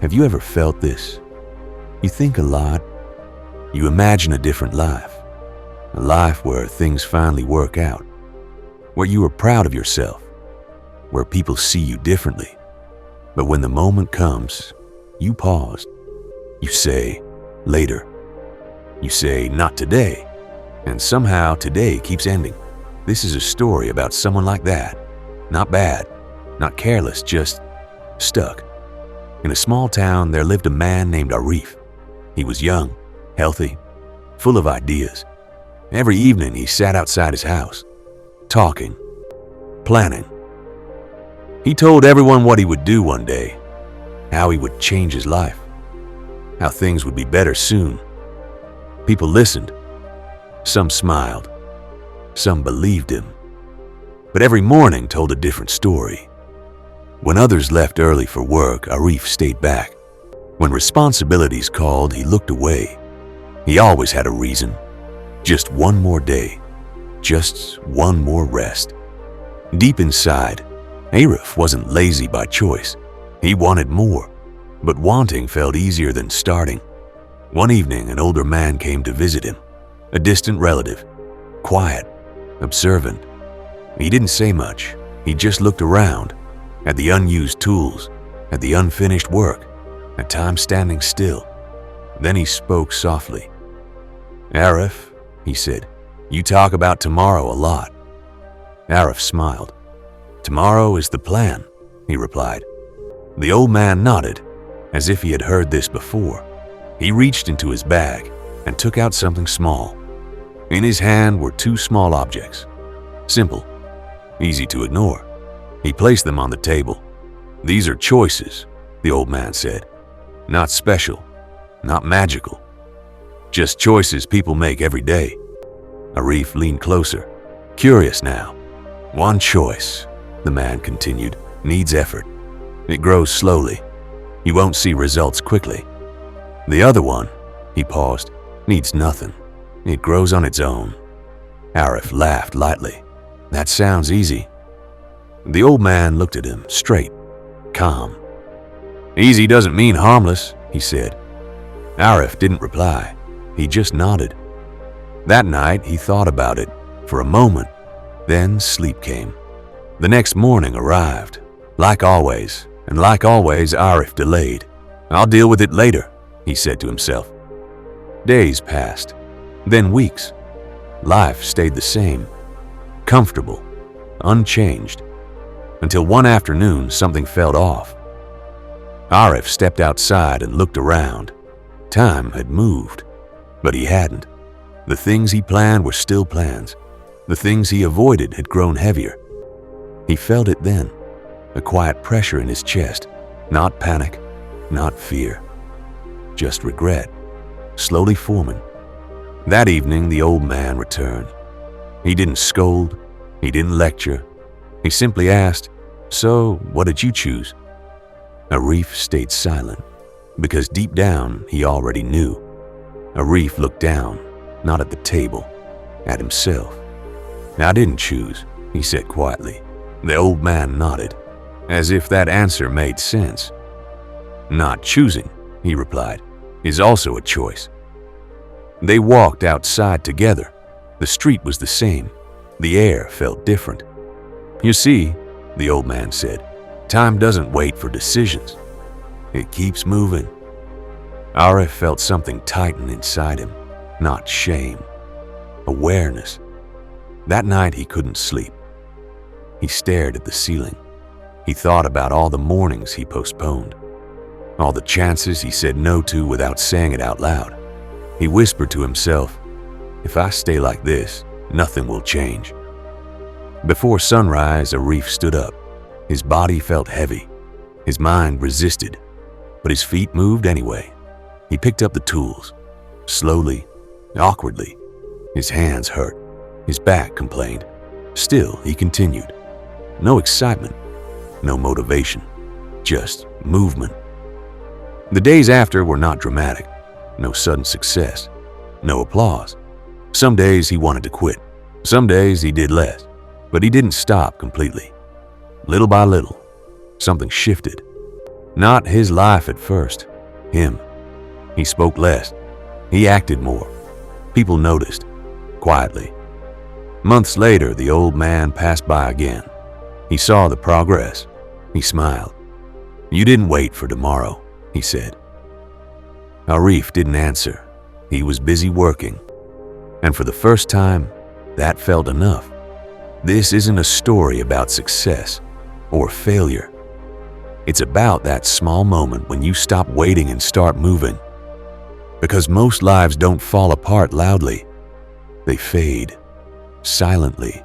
Have you ever felt this? You think a lot. You imagine a different life. A life where things finally work out. Where you are proud of yourself. Where people see you differently. But when the moment comes, you pause. You say, later. You say, not today. And somehow today keeps ending. This is a story about someone like that. Not bad, not careless, just stuck. In a small town, there lived a man named Arif. He was young, healthy, full of ideas. Every evening he sat outside his house, talking, planning. He told everyone what he would do one day, how he would change his life, how things would be better soon. People listened. Some smiled. Some believed him. But every morning told a different story. When others left early for work, Arif stayed back. When responsibilities called, he looked away. He always had a reason. Just one more day. Just one more rest. Deep inside, Arif wasn't lazy by choice. He wanted more, but wanting felt easier than starting. One evening, an older man came to visit him, a distant relative, quiet, observant. He didn't say much. He just looked around, at the unused tools, at the unfinished work, at time standing still. Then he spoke softly. "Arif," he said, "you talk about tomorrow a lot." Arif smiled. "Tomorrow is the plan," he replied. The old man nodded, as if he had heard this before. He reached into his bag and took out something small. In his hand were two small objects. Simple, easy to ignore. He placed them on the table. "These are choices," the old man said. "Not special, not magical. Just choices people make every day." Arif leaned closer, curious now. "One choice," the man continued, "needs effort. It grows slowly. You won't see results quickly. The other one," he paused, "needs nothing. It grows on its own." Arif laughed lightly. "That sounds easy." The old man looked at him, straight, calm. "Easy doesn't mean harmless," he said. Arif didn't reply. He just nodded. That night, he thought about it for a moment. Then sleep came. The next morning arrived. Like always, and like always, Arif delayed. "I'll deal with it later," he said to himself. Days passed, then weeks. Life stayed the same, comfortable, unchanged, until one afternoon something felt off. Arif stepped outside and looked around. Time had moved, but he hadn't. The things he planned were still plans. The things he avoided had grown heavier. He felt it then, a quiet pressure in his chest, not panic, not fear, just regret, slowly forming. That evening, the old man returned. He didn't scold, he didn't lecture. He simply asked, "So, what did you choose?" Arif stayed silent, because deep down, he already knew. Arif looked down, not at the table, at himself. "I didn't choose," he said quietly. The old man nodded, as if that answer made sense. "Not choosing," he replied, "is also a choice." They walked outside together. The street was the same. The air felt different. "You see," the old man said, "time doesn't wait for decisions. It keeps moving." Arif felt something tighten inside him, not shame, awareness. That night he couldn't sleep. He stared at the ceiling. He thought about all the mornings he postponed, all the chances he said no to without saying it out loud. He whispered to himself, "If I stay like this, nothing will change." Before sunrise, Arif stood up. His body felt heavy. His mind resisted, but his feet moved anyway. He picked up the tools, slowly, awkwardly. His hands hurt. His back complained. Still, he continued. No excitement, no motivation, just movement. The days after were not dramatic. No sudden success, no applause. Some days he wanted to quit. Some days he did less, but he didn't stop completely. Little by little, something shifted. Not his life at first, him. He spoke less. He acted more. People noticed, quietly. Months later, the old man passed by again. He saw the progress. He smiled. "You didn't wait for tomorrow," he said. Arif didn't answer. He was busy working. And for the first time, that felt enough. This isn't a story about success or failure. It's about that small moment when you stop waiting and start moving. Because most lives don't fall apart loudly. They fade silently.